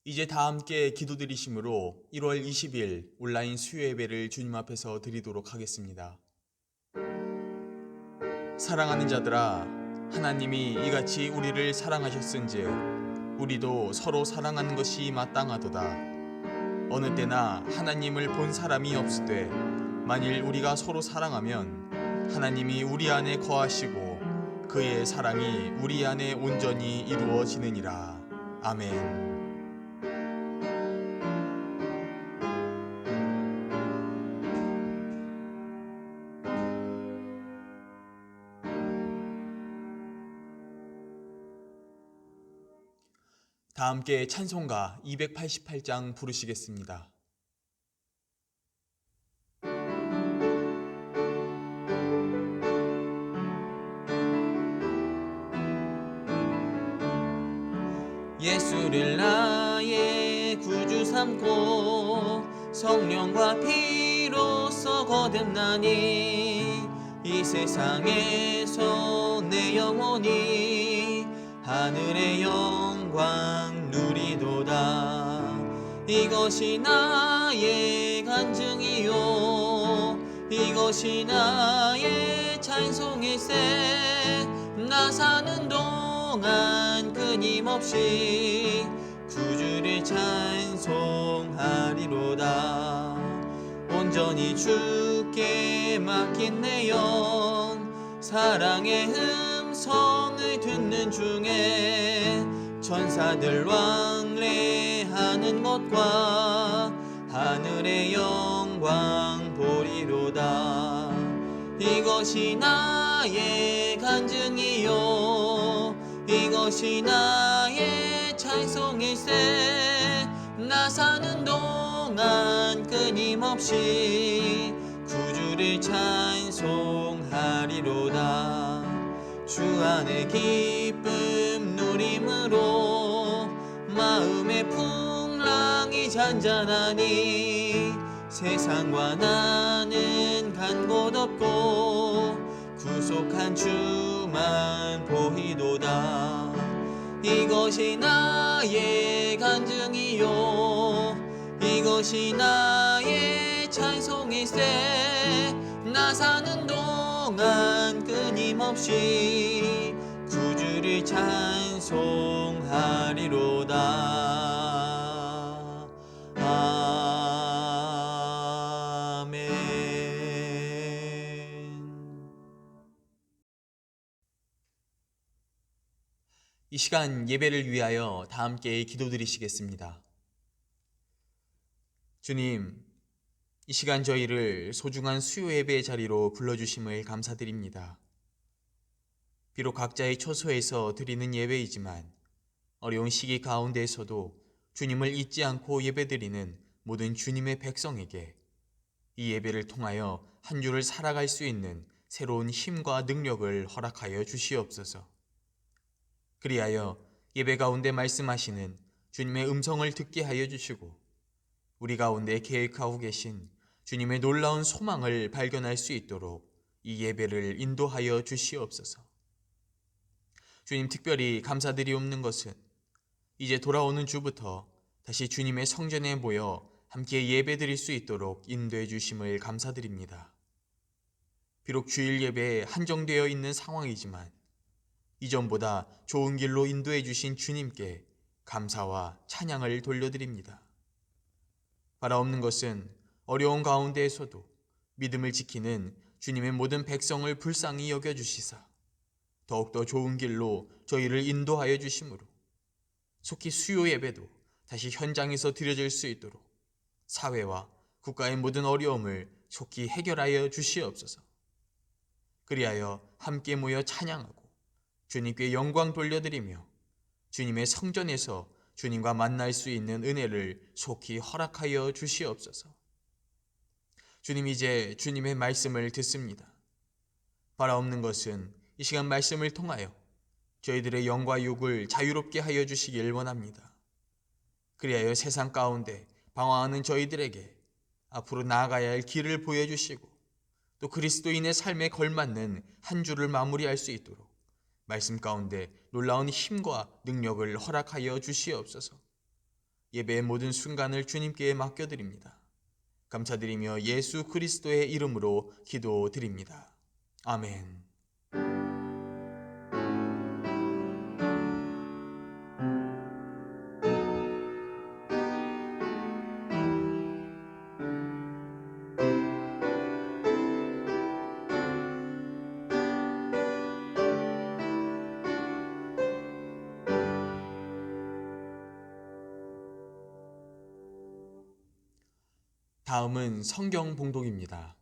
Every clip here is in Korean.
이제 다 함께 기도드리심으로 1월 20일 온라인 수요 예배를 주님 앞에서 드리도록 하겠습니다. 사랑하는 자들아, 하나님이 이같이 우리를 사랑하셨은즉 우리도 서로 사랑하는 것이 마땅하도다. 어느 때나 하나님을 본 사람이 없으되 만일 우리가 서로 사랑하면 하나님이 우리 안에 거하시고 그의 사랑이 우리 안에 온전히 이루어지느니라. 아멘. 다 함께 찬송가 288장 부르시겠습니다. 예수를 나의 구주 삼고 성령과 피로써 거듭나니 이 세상에서 내 영혼이 하늘의 영광 누리도다. 이것이 나의 간증이요 이것이 나의 찬송일세. 나 사는 동안 끊임없이 구주를 찬송하리로다. 온전히 주께 맡긴 내 영 사랑의 음성을 듣는 중에 천사들 왕래하는 것과 하늘의 영광 보리로다. 이것이 나의 간증이요 이것이 나의 찬송일세. 나 사는 동안 끊임없이 구주를 찬송하리로다. 주 안의 기쁨 누림으로 마음의 풍랑이 잔잔하니 세상과 나는 간 곳 없고 구속한 주만 보이도다. 이것이 나의 간증이요 이것이 나의 찬송일세. 나 사는 동안 끊임없이 구주를 찬송하리로다. 아멘. 이 시간 예배를 위하여 다 함께 기도드리시겠습니다. 주님, 이 시간 저희를 소중한 수요 예배의 자리로 불러주심을 감사드립니다. 비록 각자의 처소에서 드리는 예배이지만 어려운 시기 가운데에서도 주님을 잊지 않고 예배드리는 모든 주님의 백성에게 이 예배를 통하여 한 주를 살아갈 수 있는 새로운 힘과 능력을 허락하여 주시옵소서. 그리하여 예배 가운데 말씀하시는 주님의 음성을 듣게 하여 주시고 우리 가운데 계획하고 계신 주님의 놀라운 소망을 발견할 수 있도록 이 예배를 인도하여 주시옵소서. 주님, 특별히 감사드리옵는 것은 이제 돌아오는 주부터 다시 주님의 성전에 모여 함께 예배드릴 수 있도록 인도해 주심을 감사드립니다. 비록 주일 예배에 한정되어 있는 상황이지만 이전보다 좋은 길로 인도해 주신 주님께 감사와 찬양을 돌려드립니다. 바라옵는 것은 어려운 가운데에서도 믿음을 지키는 주님의 모든 백성을 불쌍히 여겨주시사 더욱더 좋은 길로 저희를 인도하여 주심으로 속히 수요 예배도 다시 현장에서 드려질 수 있도록 사회와 국가의 모든 어려움을 속히 해결하여 주시옵소서. 그리하여 함께 모여 찬양하고 주님께 영광 돌려드리며 주님의 성전에서 주님과 만날 수 있는 은혜를 속히 허락하여 주시옵소서. 주님, 이제 주님의 말씀을 듣습니다. 바라옵는 것은 이 시간 말씀을 통하여 저희들의 영과 육을 자유롭게 하여 주시길 원합니다. 그리하여 세상 가운데 방황하는 저희들에게 앞으로 나아가야 할 길을 보여주시고 또 그리스도인의 삶에 걸맞는 한 주를 마무리할 수 있도록 말씀 가운데 놀라운 힘과 능력을 허락하여 주시옵소서. 예배의 모든 순간을 주님께 맡겨드립니다. 감사드리며 예수 그리스도의 이름으로 기도드립니다. 아멘. 다음은 성경 봉독입니다.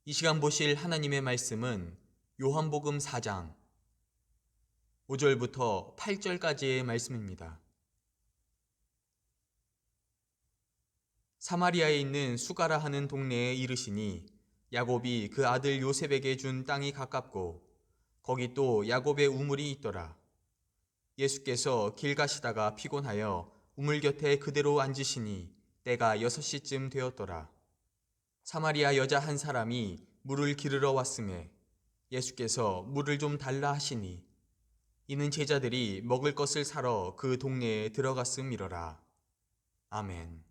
이 시간 보실 하나님의 말씀은 요한복음 4장 5절부터 8절까지의 말씀입니다. 사마리아에 있는 수가라 하는 동네에 이르시니 야곱이 그 아들 요셉에게 준 땅이 가깝고 거기 또 야곱의 우물이 있더라. 예수께서 길 가시다가 피곤하여 우물 곁에 그대로 앉으시니 때가 6시쯤 되었더라. 사마리아 여자 한 사람이 물을 기르러 왔음에 예수께서 물을 좀 달라 하시니 이는 제자들이 먹을 것을 사러 그 동네에 들어갔음이러라. 아멘.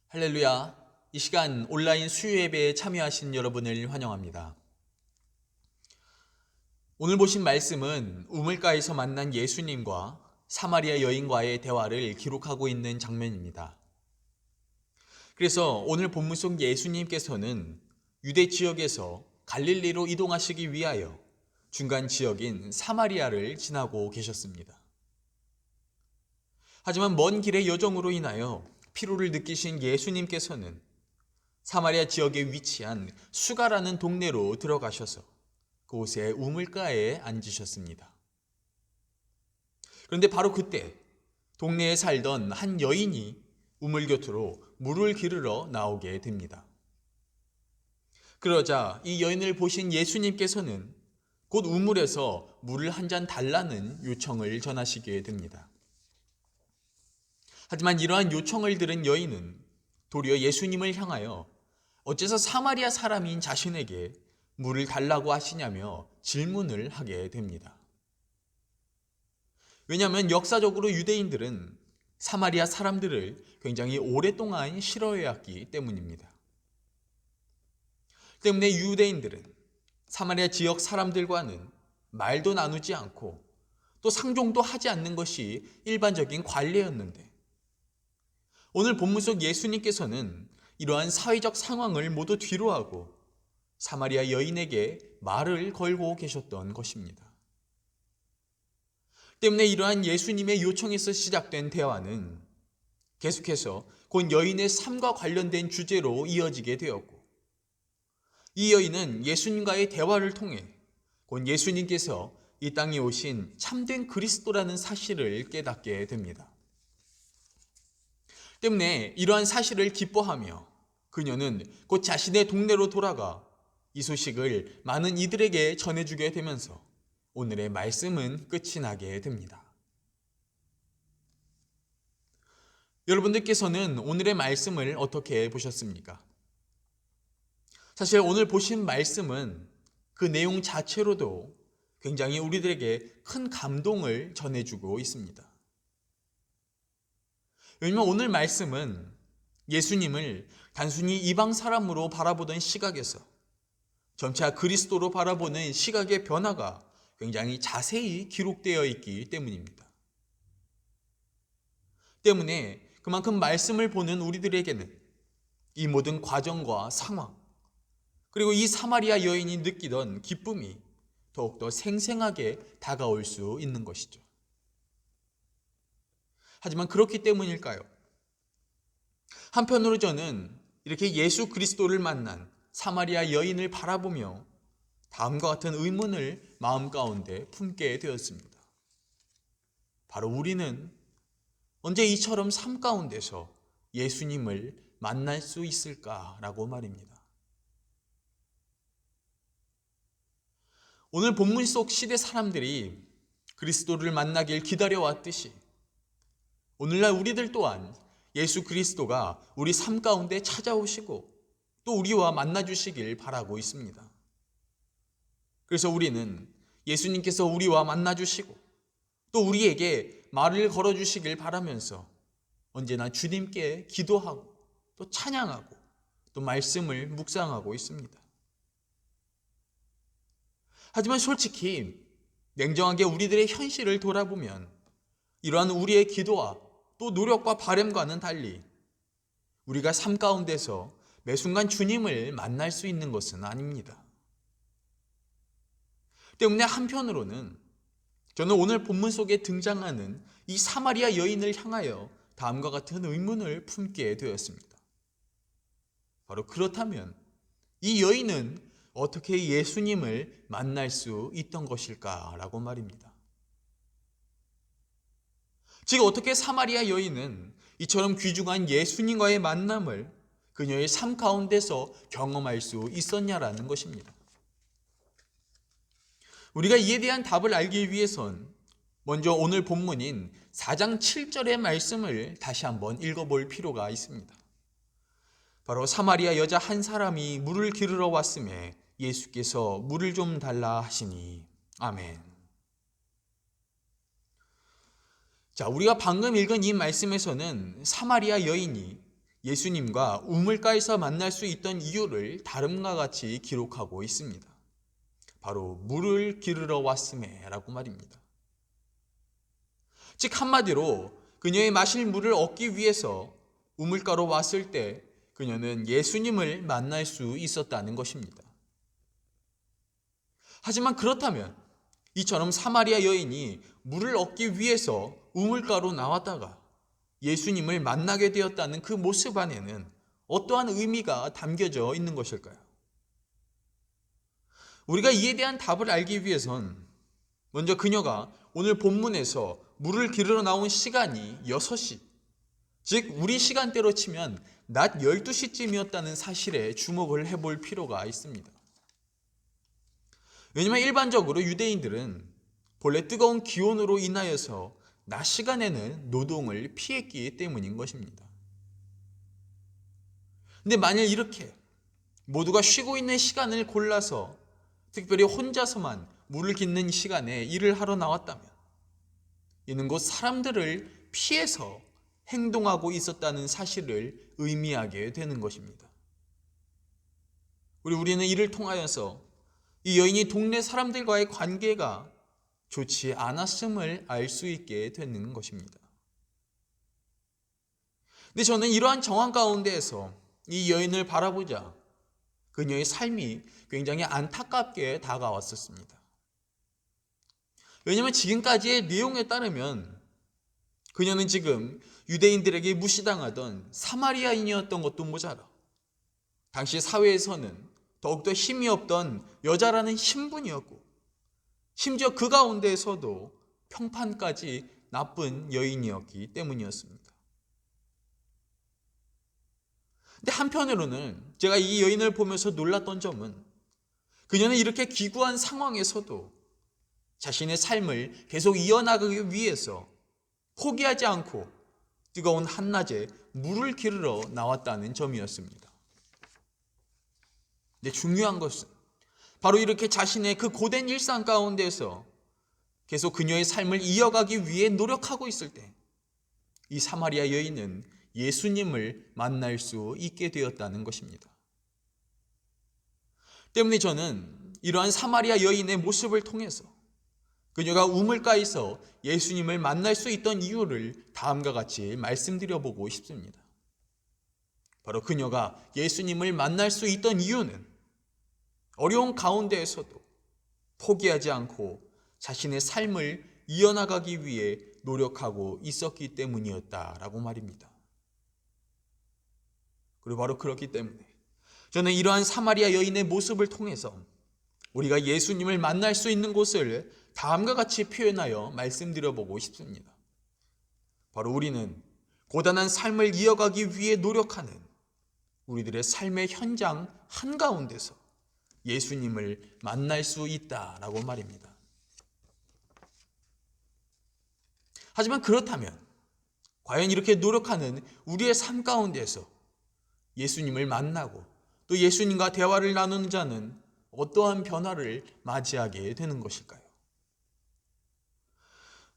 할렐루야. 이 시간 온라인 수요 예배에 참여하신 여러분을 환영합니다. 오늘 보신 말씀은 우물가에서 만난 예수님과 사마리아 여인과의 대화를 기록하고 있는 장면입니다. 그래서 오늘 본문 속 예수님께서는 유대 지역에서 갈릴리로 이동하시기 위하여 중간 지역인 사마리아를 지나고 계셨습니다. 하지만 먼 길의 여정으로 인하여 피로를 느끼신 예수님께서는 사마리아 지역에 위치한 수가라는 동네로 들어가셔서 그곳에 우물가에 앉으셨습니다. 그런데 바로 그때 동네에 살던 한 여인이 우물 곁으로 물을 기르러 나오게 됩니다. 그러자 이 여인을 보신 예수님께서는 곧 우물에서 물을 한 잔 달라는 요청을 전하시게 됩니다. 하지만 이러한 요청을 들은 여인은 도리어 예수님을 향하여 어째서 사마리아 사람인 자신에게 물을 달라고 하시냐며 질문을 하게 됩니다. 왜냐하면 역사적으로 유대인들은 사마리아 사람들을 굉장히 오랫동안 싫어해왔기 때문입니다. 때문에 유대인들은 사마리아 지역 사람들과는 말도 나누지 않고 또 상종도 하지 않는 것이 일반적인 관례였는데 오늘 본문 속 예수님께서는 이러한 사회적 상황을 모두 뒤로하고 사마리아 여인에게 말을 걸고 계셨던 것입니다. 때문에 이러한 예수님의 요청에서 시작된 대화는 계속해서 곧 여인의 삶과 관련된 주제로 이어지게 되었고 이 여인은 예수님과의 대화를 통해 곧 예수님께서 이 땅에 오신 참된 그리스도라는 사실을 깨닫게 됩니다. 때문에 이러한 사실을 기뻐하며 그녀는 곧 자신의 동네로 돌아가 이 소식을 많은 이들에게 전해주게 되면서 오늘의 말씀은 끝이 나게 됩니다. 여러분들께서는 오늘의 말씀을 어떻게 보셨습니까? 사실 오늘 보신 말씀은 그 내용 자체로도 굉장히 우리들에게 큰 감동을 전해주고 있습니다. 왜냐하면 오늘 말씀은 예수님을 단순히 이방 사람으로 바라보던 시각에서 점차 그리스도로 바라보는 시각의 변화가 굉장히 자세히 기록되어 있기 때문입니다. 때문에 그만큼 말씀을 보는 우리들에게는 이 모든 과정과 상황, 그리고 이 사마리아 여인이 느끼던 기쁨이 더욱더 생생하게 다가올 수 있는 것이죠. 하지만 그렇기 때문일까요? 한편으로 저는 이렇게 예수 그리스도를 만난 사마리아 여인을 바라보며 다음과 같은 의문을 마음 가운데 품게 되었습니다. 바로 우리는 언제 이처럼 삶 가운데서 예수님을 만날 수 있을까라고 말입니다. 오늘 본문 속 시대 사람들이 그리스도를 만나길 기다려왔듯이 오늘날 우리들 또한 예수 그리스도가 우리 삶 가운데 찾아오시고 또 우리와 만나주시길 바라고 있습니다. 그래서 우리는 예수님께서 우리와 만나주시고 또 우리에게 말을 걸어주시길 바라면서 언제나 주님께 기도하고 또 찬양하고 또 말씀을 묵상하고 있습니다. 하지만 솔직히 냉정하게 우리들의 현실을 돌아보면 이러한 우리의 기도와 또 노력과 바람과는 달리 우리가 삶 가운데서 매 순간 주님을 만날 수 있는 것은 아닙니다. 때문에 한편으로는 저는 오늘 본문 속에 등장하는 이 사마리아 여인을 향하여 다음과 같은 의문을 품게 되었습니다. 바로 그렇다면 이 여인은 어떻게 예수님을 만날 수 있던 것일까라고 말입니다. 즉 어떻게 사마리아 여인은 이처럼 귀중한 예수님과의 만남을 그녀의 삶 가운데서 경험할 수 있었냐라는 것입니다. 우리가 이에 대한 답을 알기 위해선 먼저 오늘 본문인 4장 7절의 말씀을 다시 한번 읽어볼 필요가 있습니다. 바로 사마리아 여자 한 사람이 물을 기르러 왔음에 예수께서 물을 좀 달라 하시니. 아멘. 자, 우리가 방금 읽은 이 말씀에서는 사마리아 여인이 예수님과 우물가에서 만날 수 있던 이유를 다름과 같이 기록하고 있습니다. 바로 물을 기르러 왔음에 라고 말입니다. 즉 한마디로 그녀의 마실 물을 얻기 위해서 우물가로 왔을 때 그녀는 예수님을 만날 수 있었다는 것입니다. 하지만 그렇다면 이처럼 사마리아 여인이 물을 얻기 위해서 우물가로 나왔다가 예수님을 만나게 되었다는 그 모습 안에는 어떠한 의미가 담겨져 있는 것일까요? 우리가 이에 대한 답을 알기 위해선 먼저 그녀가 오늘 본문에서 물을 기르러 나온 시간이 6시, 즉 우리 시간대로 치면 낮 12시쯤이었다는 사실에 주목을 해볼 필요가 있습니다. 왜냐하면 일반적으로 유대인들은 본래 뜨거운 기온으로 인하여서 낮 시간에는 노동을 피했기 때문인 것입니다. 근데 만일 이렇게 모두가 쉬고 있는 시간을 골라서 특별히 혼자서만 물을 깃는 시간에 일을 하러 나왔다면 이는 곧 사람들을 피해서 행동하고 있었다는 사실을 의미하게 되는 것입니다. 우리는 이를 통하여서 이 여인이 동네 사람들과의 관계가 좋지 않았음을 알 수 있게 되는 것입니다. 근데 저는 이러한 정황 가운데에서 이 여인을 바라보자 그녀의 삶이 굉장히 안타깝게 다가왔었습니다. 왜냐하면 지금까지의 내용에 따르면 그녀는 지금 유대인들에게 무시당하던 사마리아인이었던 것도 모자라 당시 사회에서는 더욱더 힘이 없던 여자라는 신분이었고 심지어 그 가운데에서도 평판까지 나쁜 여인이었기 때문이었습니다. 근데 한편으로는 제가 이 여인을 보면서 놀랐던 점은 그녀는 이렇게 기구한 상황에서도 자신의 삶을 계속 이어나가기 위해서 포기하지 않고 뜨거운 한낮에 물을 기르러 나왔다는 점이었습니다. 근데 중요한 것은 바로 이렇게 자신의 그 고된 일상 가운데서 계속 그녀의 삶을 이어가기 위해 노력하고 있을 때 이 사마리아 여인은 예수님을 만날 수 있게 되었다는 것입니다. 때문에 저는 이러한 사마리아 여인의 모습을 통해서 그녀가 우물가에서 예수님을 만날 수 있던 이유를 다음과 같이 말씀드려보고 싶습니다. 바로 그녀가 예수님을 만날 수 있던 이유는 어려운 가운데에서도 포기하지 않고 자신의 삶을 이어나가기 위해 노력하고 있었기 때문이었다라고 말입니다. 그리고 바로 그렇기 때문에 저는 이러한 사마리아 여인의 모습을 통해서 우리가 예수님을 만날 수 있는 곳을 다음과 같이 표현하여 말씀드려보고 싶습니다. 바로 우리는 고단한 삶을 이어가기 위해 노력하는 우리들의 삶의 현장 한가운데서 예수님을 만날 수 있다라고 말입니다. 하지만 그렇다면 과연 이렇게 노력하는 우리의 삶 가운데서 예수님을 만나고 또 예수님과 대화를 나누는 자는 어떠한 변화를 맞이하게 되는 것일까요?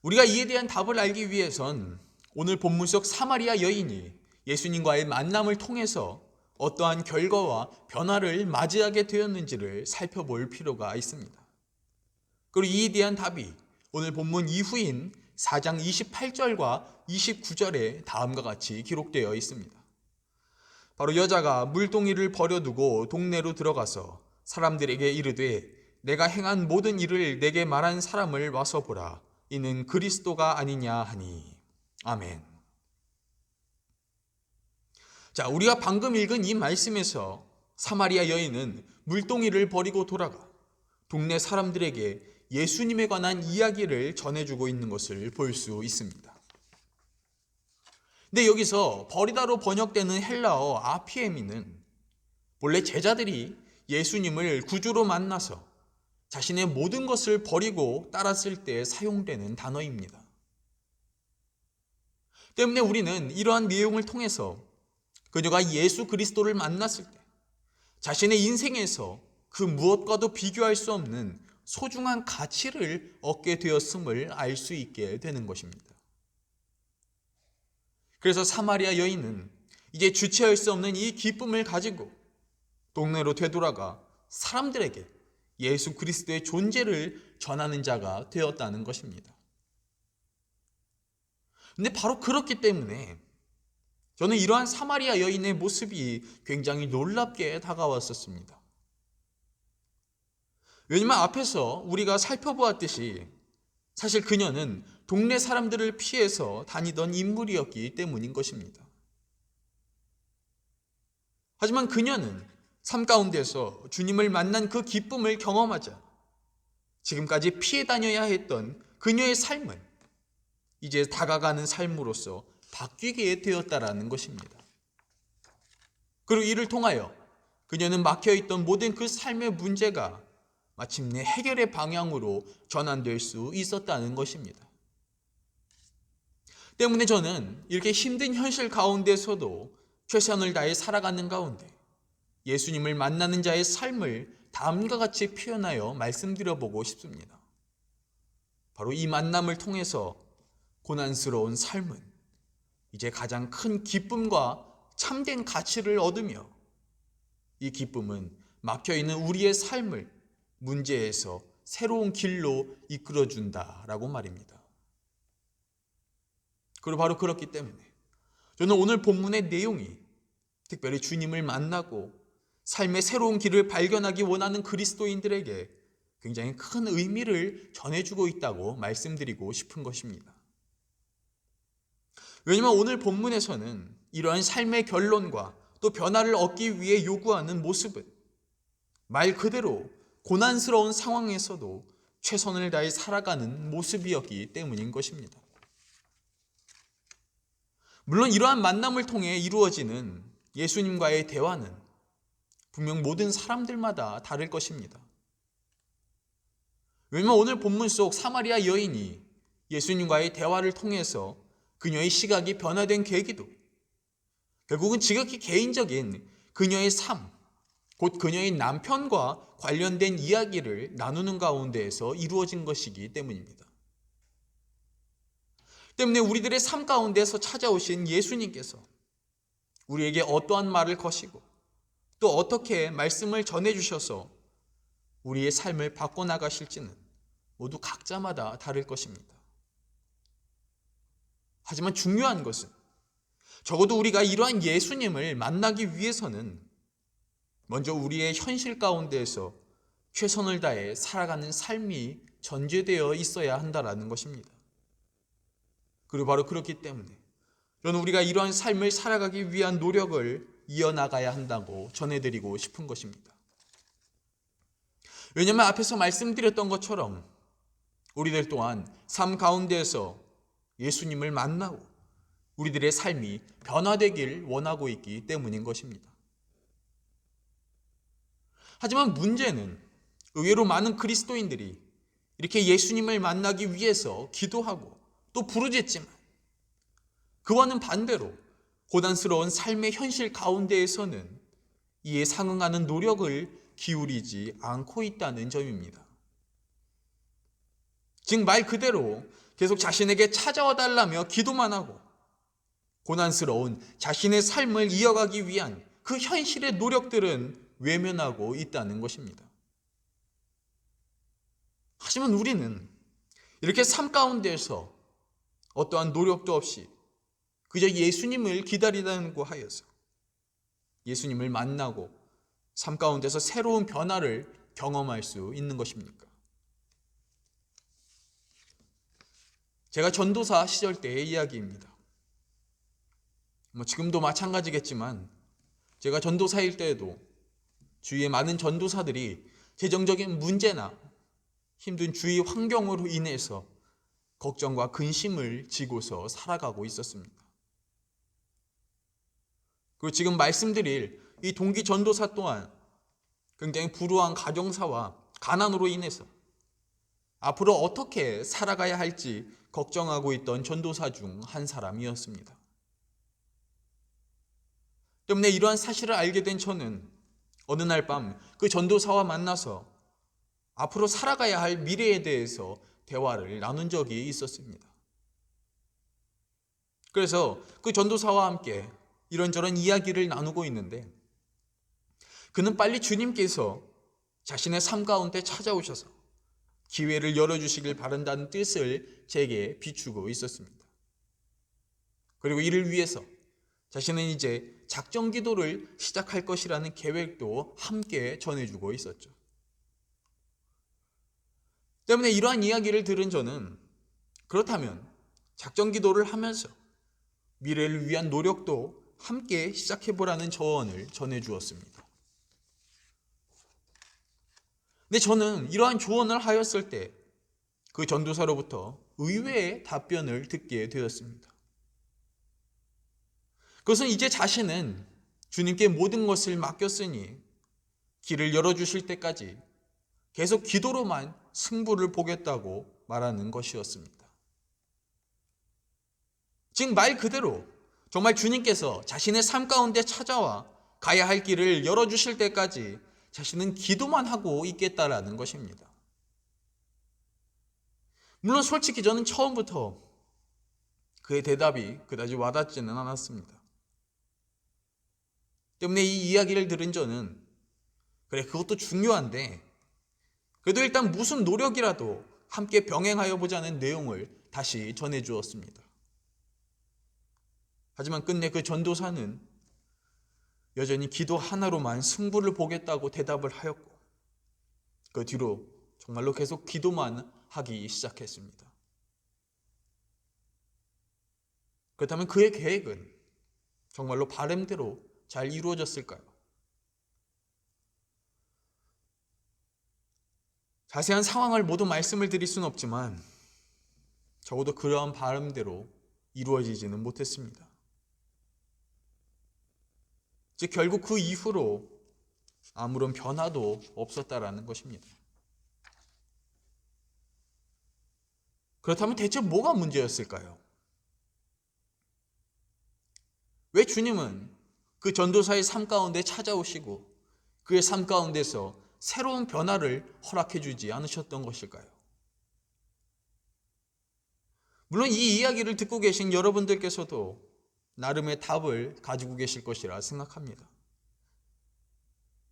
우리가 이에 대한 답을 알기 위해선 오늘 본문 속 사마리아 여인이 예수님과의 만남을 통해서 어떠한 결과와 변화를 맞이하게 되었는지를 살펴볼 필요가 있습니다. 그리고 이에 대한 답이 오늘 본문 이후인 4장 28절과 29절에 다음과 같이 기록되어 있습니다. 바로 여자가 물동이를 버려두고 동네로 들어가서 사람들에게 이르되 내가 행한 모든 일을 내게 말한 사람을 와서 보라. 이는 그리스도가 아니냐 하니. 아멘. 자, 우리가 방금 읽은 이 말씀에서 사마리아 여인은 물동이를 버리고 돌아가 동네 사람들에게 예수님에 관한 이야기를 전해주고 있는 것을 볼 수 있습니다. 근데 여기서 버리다로 번역되는 헬라어 아피에미는 본래 제자들이 예수님을 구주로 만나서 자신의 모든 것을 버리고 따랐을 때 사용되는 단어입니다. 때문에 우리는 이러한 내용을 통해서 그녀가 예수 그리스도를 만났을 때 자신의 인생에서 그 무엇과도 비교할 수 없는 소중한 가치를 얻게 되었음을 알 수 있게 되는 것입니다. 그래서 사마리아 여인은 이제 주체할 수 없는 이 기쁨을 가지고 동네로 되돌아가 사람들에게 예수 그리스도의 존재를 전하는 자가 되었다는 것입니다. 근데 바로 그렇기 때문에 저는 이러한 사마리아 여인의 모습이 굉장히 놀랍게 다가왔었습니다. 왜냐하면 앞에서 우리가 살펴보았듯이 사실 그녀는 동네 사람들을 피해서 다니던 인물이었기 때문인 것입니다. 하지만 그녀는 삶 가운데서 주님을 만난 그 기쁨을 경험하자 지금까지 피해 다녀야 했던 그녀의 삶은 이제 다가가는 삶으로서 바뀌게 되었다라는 것입니다. 그리고 이를 통하여 그녀는 막혀있던 모든 그 삶의 문제가 마침내 해결의 방향으로 전환될 수 있었다는 것입니다. 때문에 저는 이렇게 힘든 현실 가운데서도 최선을 다해 살아가는 가운데 예수님을 만나는 자의 삶을 다음과 같이 표현하여 말씀드려보고 싶습니다. 바로 이 만남을 통해서 고난스러운 삶은 이제 가장 큰 기쁨과 참된 가치를 얻으며 이 기쁨은 막혀있는 우리의 삶을 문제에서 새로운 길로 이끌어준다라고 말입니다. 그리고 바로 그렇기 때문에 저는 오늘 본문의 내용이 특별히 주님을 만나고 삶의 새로운 길을 발견하기 원하는 그리스도인들에게 굉장히 큰 의미를 전해주고 있다고 말씀드리고 싶은 것입니다. 왜냐하면 오늘 본문에서는 이러한 삶의 결론과 또 변화를 얻기 위해 요구하는 모습은 말 그대로 고난스러운 상황에서도 최선을 다해 살아가는 모습이었기 때문인 것입니다. 물론 이러한 만남을 통해 이루어지는 예수님과의 대화는 분명 모든 사람들마다 다를 것입니다. 왜냐하면 오늘 본문 속 사마리아 여인이 예수님과의 대화를 통해서 그녀의 시각이 변화된 계기도 결국은 지극히 개인적인 그녀의 삶, 곧 그녀의 남편과 관련된 이야기를 나누는 가운데에서 이루어진 것이기 때문입니다. 때문에 우리들의 삶 가운데서 찾아오신 예수님께서 우리에게 어떠한 말을 거시고 또 어떻게 말씀을 전해주셔서 우리의 삶을 바꿔나가실지는 모두 각자마다 다를 것입니다. 하지만 중요한 것은 적어도 우리가 이러한 예수님을 만나기 위해서는 먼저 우리의 현실 가운데에서 최선을 다해 살아가는 삶이 전제되어 있어야 한다는 것입니다. 그리고 바로 그렇기 때문에 저는 우리가 이러한 삶을 살아가기 위한 노력을 이어나가야 한다고 전해드리고 싶은 것입니다. 왜냐하면 앞에서 말씀드렸던 것처럼 우리들 또한 삶 가운데에서 예수님을 만나고 우리들의 삶이 변화되길 원하고 있기 때문인 것입니다. 하지만 문제는 의외로 많은 그리스도인들이 이렇게 예수님을 만나기 위해서 기도하고 또 부르짖지만 그와는 반대로 고단스러운 삶의 현실 가운데에서는 이에 상응하는 노력을 기울이지 않고 있다는 점입니다. 즉 말 그대로 계속 자신에게 찾아와 달라며 기도만 하고 고난스러운 자신의 삶을 이어가기 위한 그 현실의 노력들은 외면하고 있다는 것입니다. 하지만 우리는 이렇게 삶 가운데에서 어떠한 노력도 없이 그저 예수님을 기다리다고 하여서 예수님을 만나고 삶 가운데서 새로운 변화를 경험할 수 있는 것입니까? 제가 전도사 시절 때의 이야기입니다. 지금도 마찬가지겠지만 제가 전도사일 때에도 주위의 많은 전도사들이 재정적인 문제나 힘든 주위 환경으로 인해서 걱정과 근심을 지고서 살아가고 있었습니다. 그리고 지금 말씀드릴 이 동기 전도사 또한 굉장히 불우한 가정사와 가난으로 인해서 앞으로 어떻게 살아가야 할지 걱정하고 있던 전도사 중 한 사람이었습니다. 때문에 이러한 사실을 알게 된 저는 어느 날 밤 그 전도사와 만나서 앞으로 살아가야 할 미래에 대해서 대화를 나눈 적이 있었습니다. 그래서 그 전도사와 함께 이런저런 이야기를 나누고 있는데 그는 빨리 주님께서 자신의 삶 가운데 찾아오셔서 기회를 열어주시길 바란다는 뜻을 제게 비추고 있었습니다. 그리고 이를 위해서 자신은 이제 작정 기도를 시작할 것이라는 계획도 함께 전해주고 있었죠. 때문에 이러한 이야기를 들은 저는 그렇다면 작정 기도를 하면서 미래를 위한 노력도 함께 시작해보라는 조언을 전해주었습니다. 근데 저는 이러한 조언을 하였을 때 그 전도사로부터 의외의 답변을 듣게 되었습니다. 그것은 이제 자신은 주님께 모든 것을 맡겼으니 길을 열어주실 때까지 계속 기도로만 승부를 보겠다고 말하는 것이었습니다. 즉 말 그대로 정말 주님께서 자신의 삶 가운데 찾아와 가야 할 길을 열어주실 때까지 자신은 기도만 하고 있겠다라는 것입니다. 물론 솔직히 저는 처음부터 그의 대답이 그다지 와닿지는 않았습니다. 때문에 이 이야기를 들은 저는 그래 그것도 중요한데 그래도 일단 무슨 노력이라도 함께 병행하여 보자는 내용을 다시 전해주었습니다. 하지만 끝내 그 전도사는 여전히 기도 하나로만 승부를 보겠다고 대답을 하였고 그 뒤로 정말로 계속 기도만 하기 시작했습니다. 그렇다면 그의 계획은 정말로 바람대로 잘 이루어졌을까요? 자세한 상황을 모두 말씀을 드릴 수는 없지만 적어도 그러한 바람대로 이루어지지는 못했습니다. 즉 결국 그 이후로 아무런 변화도 없었다라는 것입니다. 그렇다면 대체 뭐가 문제였을까요? 왜 주님은 그 전도사의 삶 가운데 찾아오시고 그의 삶 가운데서 새로운 변화를 허락해 주지 않으셨던 것일까요? 물론 이 이야기를 듣고 계신 여러분들께서도 나름의 답을 가지고 계실 것이라 생각합니다.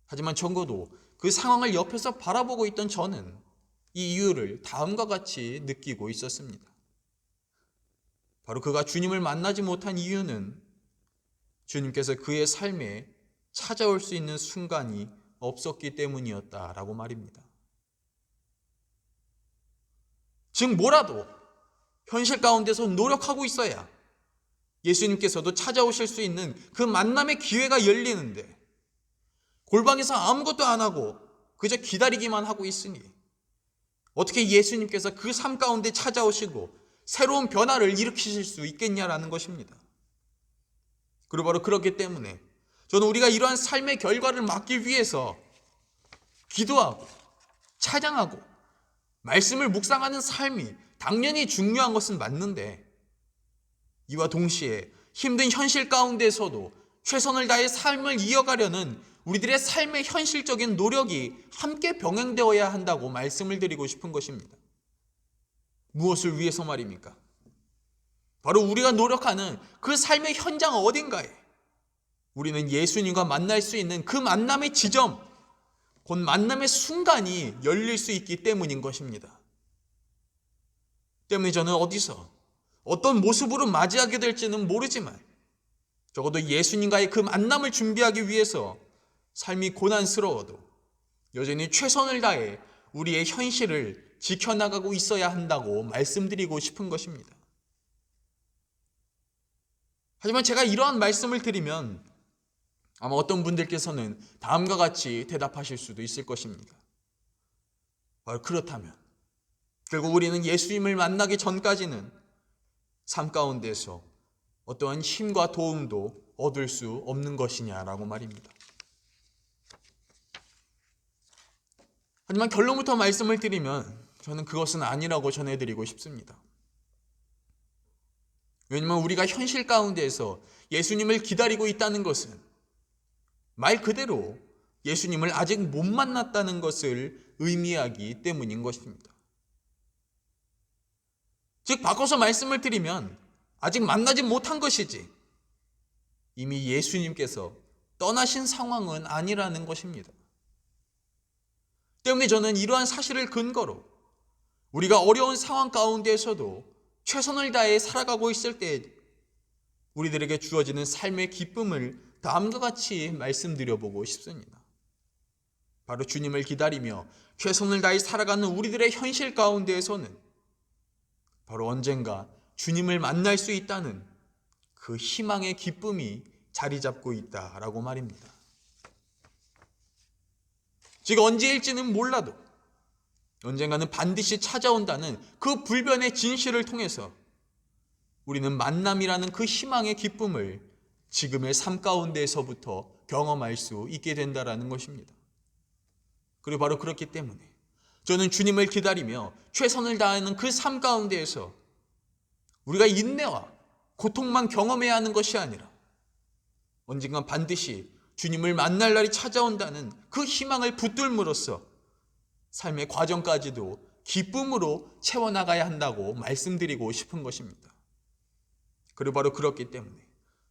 하지만 적어도 그 상황을 옆에서 바라보고 있던 저는 이 이유를 다음과 같이 느끼고 있었습니다. 바로 그가 주님을 만나지 못한 이유는 주님께서 그의 삶에 찾아올 수 있는 순간이 없었기 때문이었다라고 말입니다. 즉 뭐라도 현실 가운데서 노력하고 있어야 예수님께서도 찾아오실 수 있는 그 만남의 기회가 열리는데 골방에서 아무것도 안 하고 그저 기다리기만 하고 있으니 어떻게 예수님께서 그 삶 가운데 찾아오시고 새로운 변화를 일으키실 수 있겠냐라는 것입니다. 그리고 바로 그렇기 때문에 저는 우리가 이러한 삶의 결과를 막기 위해서 기도하고 찬양하고 말씀을 묵상하는 삶이 당연히 중요한 것은 맞는데 이와 동시에 힘든 현실 가운데서도 최선을 다해 삶을 이어가려는 우리들의 삶의 현실적인 노력이 함께 병행되어야 한다고 말씀을 드리고 싶은 것입니다. 무엇을 위해서 말입니까? 바로 우리가 노력하는 그 삶의 현장 어딘가에 우리는 예수님과 만날 수 있는 그 만남의 지점, 곧 만남의 순간이 열릴 수 있기 때문인 것입니다. 때문에 저는 어디서 어떤 모습으로 맞이하게 될지는 모르지만 적어도 예수님과의 그 만남을 준비하기 위해서 삶이 고난스러워도 여전히 최선을 다해 우리의 현실을 지켜나가고 있어야 한다고 말씀드리고 싶은 것입니다. 하지만 제가 이러한 말씀을 드리면 아마 어떤 분들께서는 다음과 같이 대답하실 수도 있을 것입니다. 바로 그렇다면 결국 우리는 예수님을 만나기 전까지는 삶 가운데서 어떠한 힘과 도움도 얻을 수 없는 것이냐라고 말입니다. 하지만 결론부터 말씀을 드리면 저는 그것은 아니라고 전해드리고 싶습니다. 왜냐하면 우리가 현실 가운데에서 예수님을 기다리고 있다는 것은 말 그대로 예수님을 아직 못 만났다는 것을 의미하기 때문인 것입니다. 즉 바꿔서 말씀을 드리면 아직 만나지 못한 것이지 이미 예수님께서 떠나신 상황은 아니라는 것입니다. 때문에 저는 이러한 사실을 근거로 우리가 어려운 상황 가운데에서도 최선을 다해 살아가고 있을 때 우리들에게 주어지는 삶의 기쁨을 다음과 같이 말씀드려보고 싶습니다. 바로 주님을 기다리며 최선을 다해 살아가는 우리들의 현실 가운데에서는 바로 언젠가 주님을 만날 수 있다는 그 희망의 기쁨이 자리 잡고 있다라고 말입니다. 즉 언제일지는 몰라도 언젠가는 반드시 찾아온다는 그 불변의 진실을 통해서 우리는 만남이라는 그 희망의 기쁨을 지금의 삶 가운데에서부터 경험할 수 있게 된다는 것입니다. 그리고 바로 그렇기 때문에 저는 주님을 기다리며 최선을 다하는 그 삶 가운데에서 우리가 인내와 고통만 경험해야 하는 것이 아니라 언젠간 반드시 주님을 만날 날이 찾아온다는 그 희망을 붙들므로써 삶의 과정까지도 기쁨으로 채워나가야 한다고 말씀드리고 싶은 것입니다. 그리고 바로 그렇기 때문에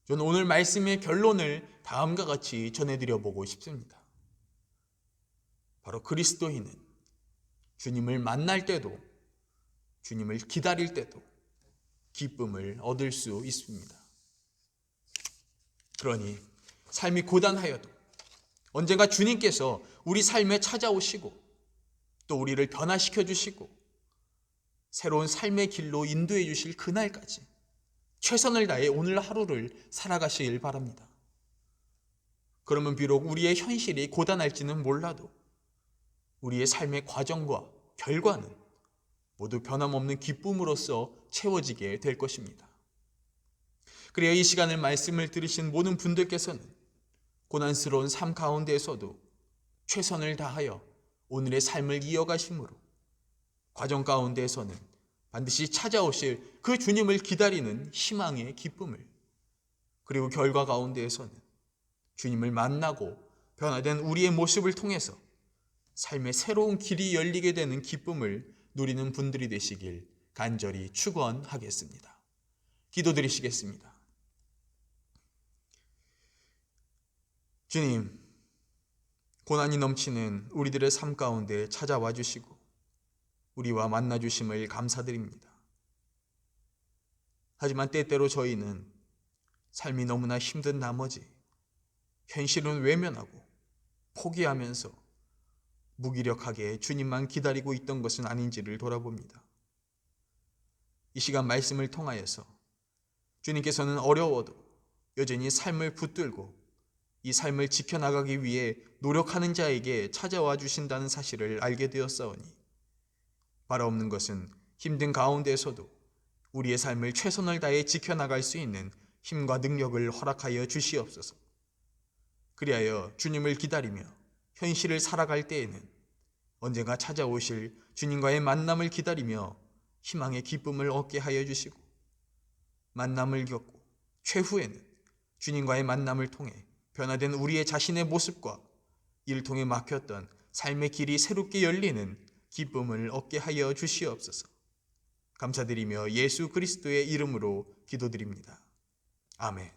저는 오늘 말씀의 결론을 다음과 같이 전해드려 보고 싶습니다. 바로 그리스도인은 주님을 만날 때도 주님을 기다릴 때도 기쁨을 얻을 수 있습니다. 그러니 삶이 고단하여도 언젠가 주님께서 우리 삶에 찾아오시고 또 우리를 변화시켜 주시고 새로운 삶의 길로 인도해 주실 그날까지 최선을 다해 오늘 하루를 살아가시길 바랍니다. 그러면 비록 우리의 현실이 고단할지는 몰라도 우리의 삶의 과정과 결과는 모두 변함없는 기쁨으로써 채워지게 될 것입니다. 그래야 이 시간을 말씀을 들으신 모든 분들께서는 고난스러운 삶 가운데에서도 최선을 다하여 오늘의 삶을 이어가심으로 과정 가운데에서는 반드시 찾아오실 그 주님을 기다리는 희망의 기쁨을, 그리고 결과 가운데에서는 주님을 만나고 변화된 우리의 모습을 통해서 삶의 새로운 길이 열리게 되는 기쁨을 누리는 분들이 되시길 간절히 축원하겠습니다. 기도드리시겠습니다. 주님, 고난이 넘치는 우리들의 삶 가운데 찾아와 주시고 우리와 만나 주심을 감사드립니다. 하지만 때때로 저희는 삶이 너무나 힘든 나머지 현실은 외면하고 포기하면서 무기력하게 주님만 기다리고 있던 것은 아닌지를 돌아봅니다. 이 시간 말씀을 통하여서 주님께서는 어려워도 여전히 삶을 붙들고 이 삶을 지켜나가기 위해 노력하는 자에게 찾아와 주신다는 사실을 알게 되었사오니 바라옵는 것은 힘든 가운데에서도 우리의 삶을 최선을 다해 지켜나갈 수 있는 힘과 능력을 허락하여 주시옵소서. 그리하여 주님을 기다리며 현실을 살아갈 때에는 언젠가 찾아오실 주님과의 만남을 기다리며 희망의 기쁨을 얻게 하여 주시고, 만남을 겪고 최후에는 주님과의 만남을 통해 변화된 우리의 자신의 모습과 이를 통해 막혔던 삶의 길이 새롭게 열리는 기쁨을 얻게 하여 주시옵소서. 감사드리며 예수 그리스도의 이름으로 기도드립니다. 아멘.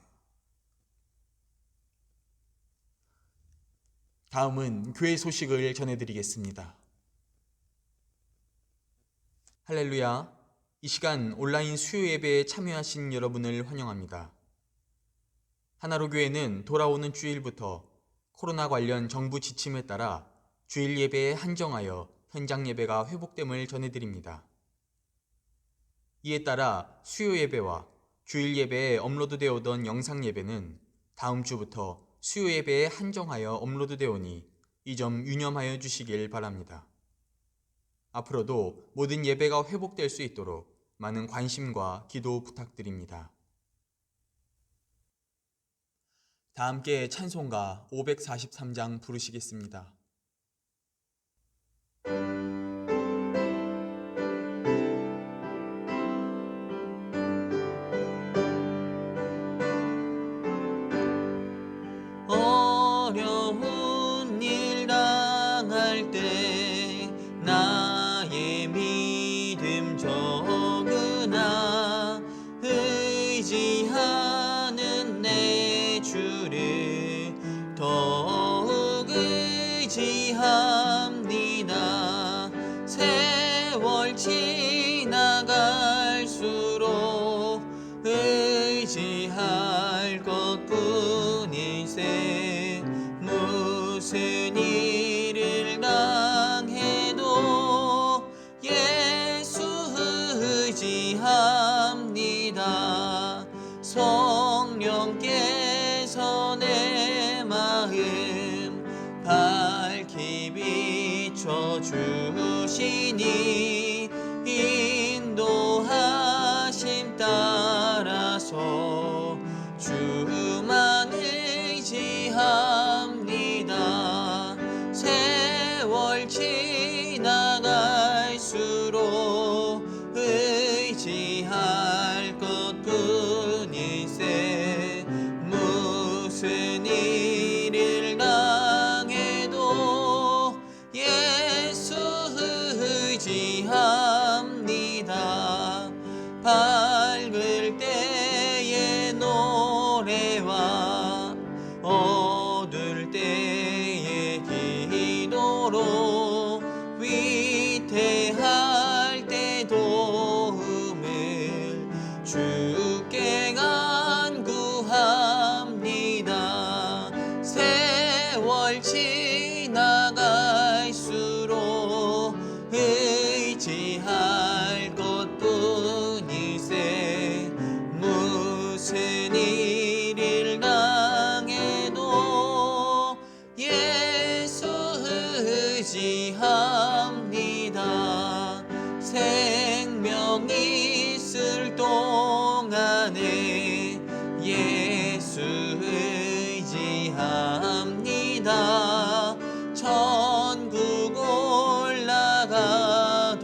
다음은 교회 소식을 전해드리겠습니다. 할렐루야. 이 시간 온라인 수요 예배에 참여하신 여러분을 환영합니다. 하나로 교회는 돌아오는 주일부터 코로나 관련 정부 지침에 따라 주일 예배에 한정하여 현장 예배가 회복됨을 전해드립니다. 이에 따라 수요 예배와 주일 예배에 업로드되어 오던 영상 예배는 다음 주부터 수요 예배에 한정하여 업로드되어 오니 이 점 유념하여 주시길 바랍니다. 앞으로도 모든 예배가 회복될 수 있도록 많은 관심과 기도 부탁드립니다. 다 함께 찬송가 543장 부르시겠습니다. 어려운 일 당할 때 나의 믿음 적으나 의지하는 내 주를 더욱 의지합니다. 세월 지나갈수록 의지할 것뿐일세. 무슨 일을 당해도 예수 의지합니다. 성령께서 내 마음 밝히 비춰주시니 인도하심 따라서 주만 의지합니다. 세월 지나갈수록 의지할 것뿐일세. 무슨 일을 당해도 예수 의지합니다. 밝을 때의 노래와 어두울 때의 기도로 위태할 때 도움을 주께 간구합니다. 세월 지나갈수록 의지할 것뿐일세. 무슨 일을 당해도 예수 의지합니다. 생명 있을 동안에 예수 의지합니다. 천국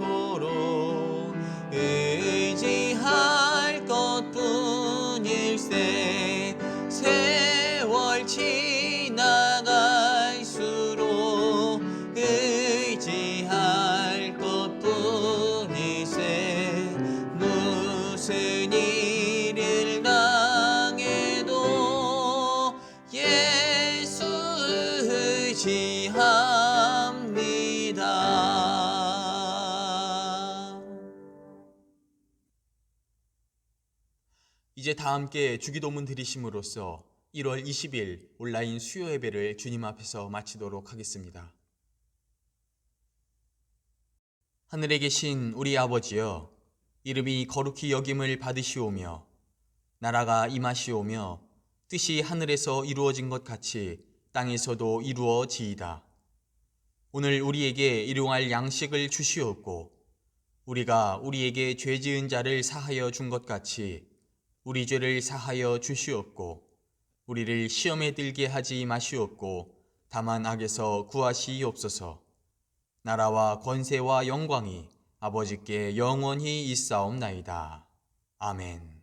올라가도록 의지할 것뿐일세. 세월 지나갈수록 의지할 것뿐일세. 무슨 일을 당해도 예수 의지합니다. 이제 다 함께 주기도문 드리심으로써 1월 20일 온라인 수요 예배를 주님 앞에서 마치도록 하겠습니다. 하늘에 계신 우리 아버지여, 이름이 거룩히 여김을 받으시오며 나라가 임하시오며 뜻이 하늘에서 이루어진 것 같이 땅에서도 이루어지이다. 오늘 우리에게 일용할 양식을 주시옵고 우리가 우리에게 죄 지은 자를 사하여 준 것 같이 우리 죄를 사하여 주시옵고 우리를 시험에 들게 하지 마시옵고 다만 악에서 구하시옵소서. 나라와 권세와 영광이 아버지께 영원히 있사옵나이다. 아멘.